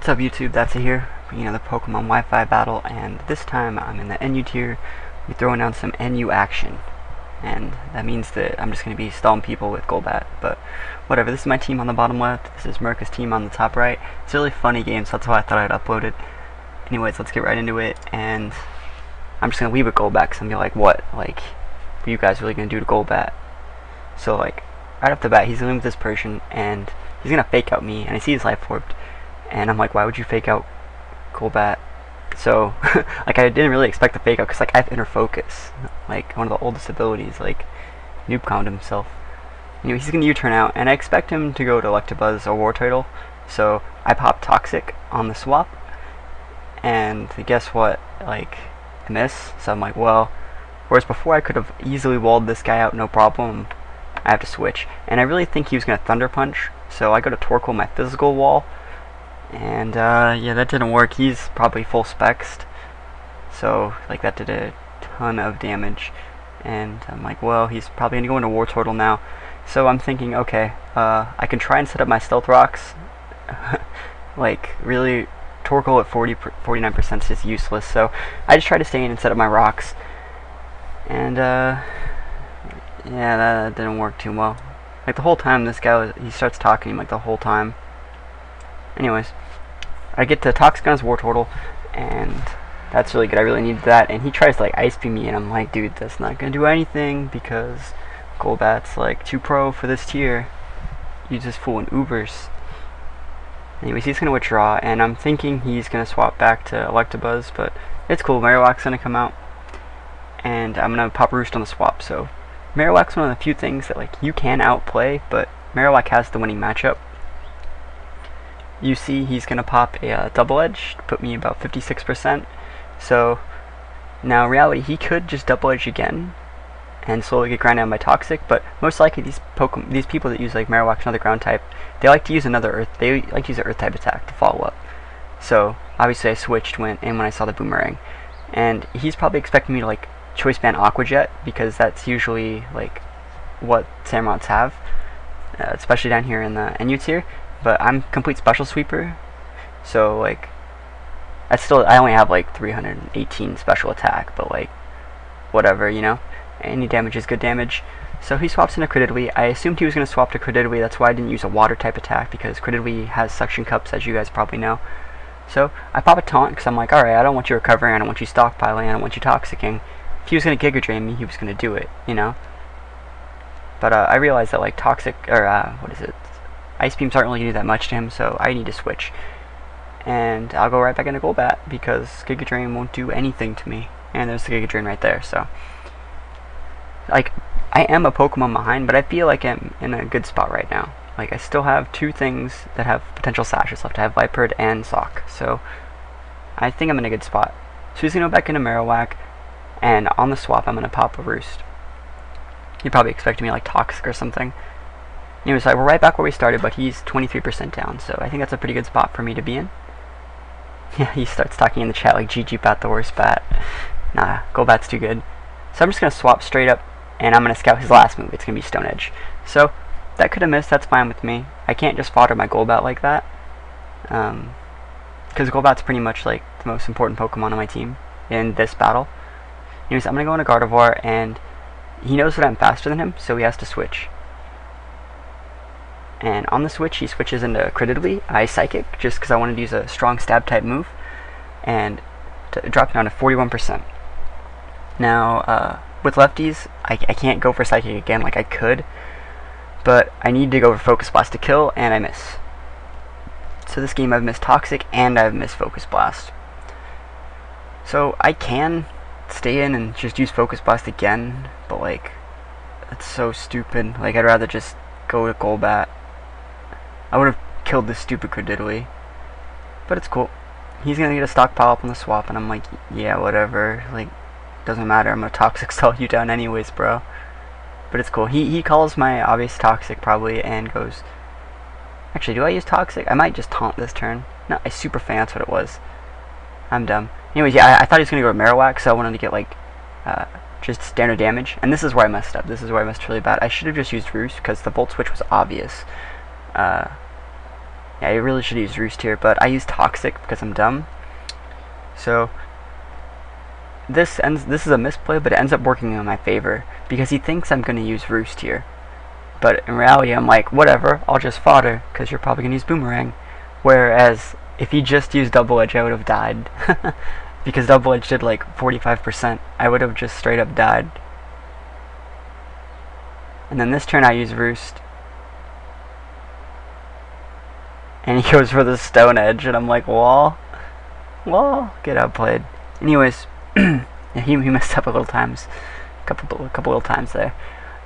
What's up YouTube, that's here, bringing another Pokemon Wi-Fi battle, and this time I'm in the NU tier. We're throwing down some NU action, and that means that I'm just going to be stalling people with Golbat, but whatever. This is my team on the bottom left, this is Merca's team on the top right. It's a really funny game, so that's why I thought I'd upload it. Anyways, let's get right into it, and I'm just going to leave with Golbat, because I'm going to be like, what are you guys really going to do to Golbat? So right off the bat, he's going to leave with this Persian, and he's going to fake out me, and I see his life orbed. And I'm like, why would you fake out Golbat? So, I didn't really expect the fake out, because, I have inner focus. One of the oldest abilities, noob calmed himself. Anyway, he's going to U-turn out, and I expect him to go to Electabuzz or War Turtle. So, I pop Toxic on the swap. And guess what? I miss. So I'm like, well, whereas before I could have easily walled this guy out, no problem. I have to switch. And I really think he was going to Thunder Punch. So I go to Torkoal my physical wall. And yeah, that didn't work. He's probably full spexed, so that did a ton of damage. And I'm like, well, he's probably gonna go into War Turtle now. So I'm thinking, okay, I can try and set up my Stealth Rocks. Really, Torkoal at 49% is just useless. So I just try to stay in and set up my rocks. And yeah, that didn't work too well. The whole time this guy he starts talking the whole time. Anyways, I get to Toxic on his War Turtle, and that's really good. I really needed that. And he tries to Ice Beam me, and I'm like, dude, that's not gonna do anything because Golbat's too pro for this tier. You just fooling Ubers. Anyways, he's gonna withdraw, and I'm thinking he's gonna swap back to Electabuzz, but it's cool. Marowak's gonna come out, and I'm gonna pop Roost on the swap. So Marowak's one of the few things that you can outplay, but Marowak has the winning matchup. You see he's going to pop a Double Edge to put me about 56%. So now in reality he could just Double Edge again and slowly get ground down by Toxic, but most likely these people that use Marowak, another ground type, they like to use another Earth. They like to use an Earth type attack to follow up. So obviously I switched when I saw the Boomerang, and he's probably expecting me to Choice Band Aqua Jet, because that's usually what Samurats have, especially down here in the NU tier. But I'm complete Special Sweeper, so I only have 318 special attack, but whatever, you know, any damage is good damage. So he swaps into Critidly. I assumed he was going to swap to Critidly. That's why I didn't use a water type attack, because Critidly has suction cups, as you guys probably know. So I pop a taunt, because I'm like, alright, I don't want you recovering, I don't want you stockpiling, I don't want you toxicking. If he was going to Giga Drain me, he was going to do it, you know. But I realized that Toxic, or what is it? Ice Beams aren't really going to do that much to him, so I need to switch. And I'll go right back into Golbat, because Giga Drain won't do anything to me. And there's the Giga Drain right there, so. I am a Pokemon behind, but I feel like I'm in a good spot right now. I still have two things that have potential sashes left. I have Vipered and Sock, so I think I'm in a good spot. So he's going to go back into Marowak, and on the swap I'm going to pop a Roost. You're probably expecting me Toxic or something. Anyways, we're right back where we started, but he's 23% down, so I think that's a pretty good spot for me to be in. Yeah, he starts talking in the chat GG Bat the worst bat. Nah, Golbat's too good. So I'm just going to swap straight up, and I'm going to scout his last move. It's going to be Stone Edge. So, that could have missed, that's fine with me. I can't just fodder my Golbat like that. Because Golbat's pretty much the most important Pokemon on my team in this battle. Anyways, I'm going to go into Gardevoir, and he knows that I'm faster than him, so he has to switch. And on the switch, he switches into Critidly. I Psychic, just because I wanted to use a strong stab type move, and to drop down to 41%. Now, with lefties, I can't go for Psychic again like I could, but I need to go for Focus Blast to kill, and I miss. So this game I've missed Toxic, and I've missed Focus Blast. So I can stay in and just use Focus Blast again, but that's so stupid. I'd rather just go to Golbat. I would have killed this stupid Critidly, but it's cool. He's gonna get a stockpile up on the swap, and I'm like, yeah, whatever. Doesn't matter. I'm gonna Toxic stall you down anyways, bro. But it's cool. He calls my obvious Toxic probably and goes. Actually, do I use Toxic? I might just taunt this turn. No, I Super Fan. That's what it was. I'm dumb. Anyways, yeah, I thought he was gonna go to Marowak, so I wanted to get just standard damage, and this is where I messed up. This is where I messed really bad. I should have just used Roost, because the Volt Switch was obvious. Yeah, I really should use Roost here, but I use Toxic because I'm dumb. So this is a misplay, but it ends up working in my favor because he thinks I'm gonna use Roost here. But in reality, I'm like, whatever, I'll just fodder because you're probably gonna use Boomerang. Whereas if he just used Double Edge, I would have died. Because Double Edge did like 45%. I would have just straight up died. And then this turn I use Roost. And he goes for the Stone Edge, and I'm like, wall, get outplayed. Anyways, he messed up a couple little times there.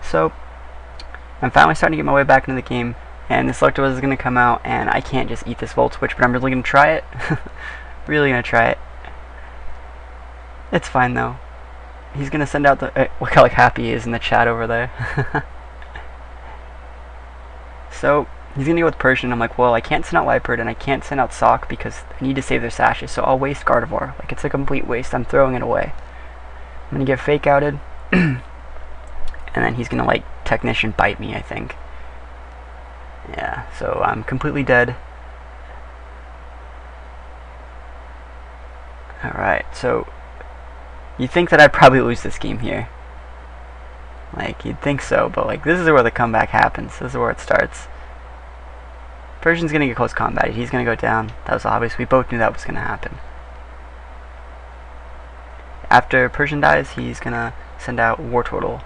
So I'm finally starting to get my way back into the game, and this Electabuzz is going to come out, and I can't just eat this Volt Switch, but I'm really going to try it. Really going to try it. It's fine though. He's going to send out the... look how like happy he is in the chat over there. So he's going to go with Persian. I'm like, well, I can't send out Liepard, and I can't send out Sock because I need to save their sashes, so I'll waste Gardevoir. Like, it's a complete waste. I'm throwing it away. I'm going to get Fake Outed. And then he's going to, like, Technician bite me, I think. Yeah, so I'm completely dead. Alright, so you'd think that I'd probably lose this game here. Like, you'd think so, but, like, this is where the comeback happens. This is where it starts. Persian's going to get close combat. He's going to go down. That was obvious. We both knew that was going to happen. After Persian dies, he's going to send out Wartortle.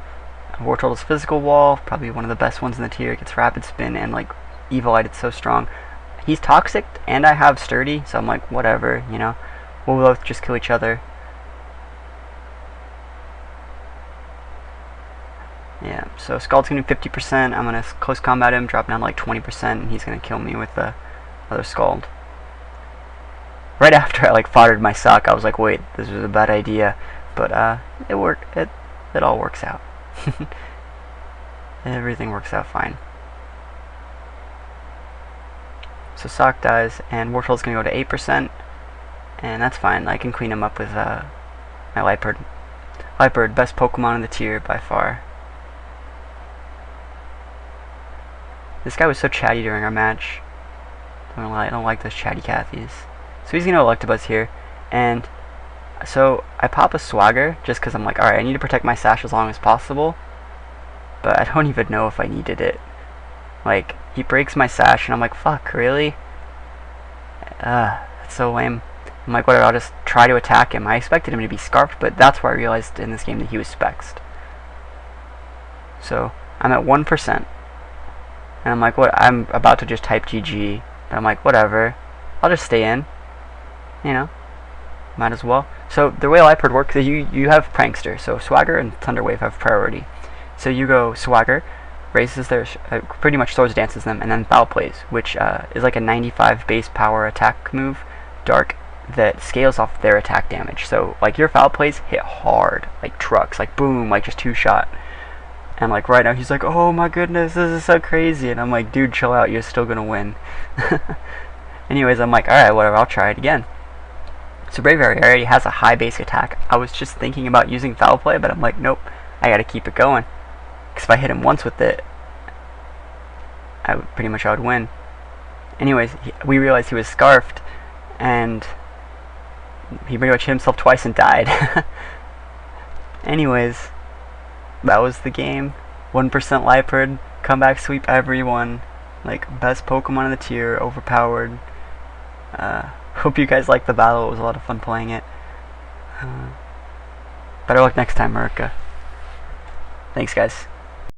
Wartortle's physical wall, probably one of the best ones in the tier. It gets rapid spin and like evil eye, it's so strong. He's toxic and I have sturdy, so I'm like, whatever, you know. We'll both just kill each other. Yeah, so Scald's gonna do 50%. I'm gonna close combat him, drop down like 20%, and he's gonna kill me with the other Scald. Right after I like foddered my Sock, I was like, wait, this was a bad idea. But it worked. It all works out. Everything works out fine. So Sock dies, and Wartortle's gonna go to 8%, and that's fine. I can clean him up with my Liepard. Liepard, best Pokemon in the tier by far. This guy was so chatty during our match. I don't like those chatty Cathys. So he's gonna Electabuzz here, and so I pop a Swagger just because I'm like, alright, I need to protect my Sash as long as possible. But I don't even know if I needed it. Like, he breaks my Sash, and I'm like, fuck, really? That's so lame. I'm like, whatever, I'll just try to attack him. I expected him to be Scarfed, but that's where I realized in this game that he was Spexed. So, I'm at 1%. And I'm like, what? I'm about to just type GG. But I'm like, whatever. I'll just stay in. You know? Might as well. So, the way Liepard works is you have Prankster. So, Swagger and Thunder Wave have priority. So, you go Swagger, raises their... pretty much Swords Dances them, and then Foul Plays, which is like a 95 base power attack move, Dark, that scales off their attack damage. So, like, your Foul Plays hit hard. Like, trucks. Like, boom. Like, just 2-shot. And, like, right now, he's like, oh my goodness, this is so crazy. And I'm like, dude, chill out. You're still gonna win. Anyways, I'm like, alright, whatever. I'll try it again. So Braviary already has a high base attack. I was just thinking about using Foul Play, but I'm like, nope. I gotta keep it going. Because if I hit him once with it, I would win. Anyways, we realized he was Scarfed, and he pretty much hit himself twice and died. Anyways, that was the game. 1% Liepard, comeback sweep everyone. Like, best Pokemon in the tier, overpowered. Hope you guys liked the battle. It was a lot of fun playing it. Better luck next time, America. Thanks, guys.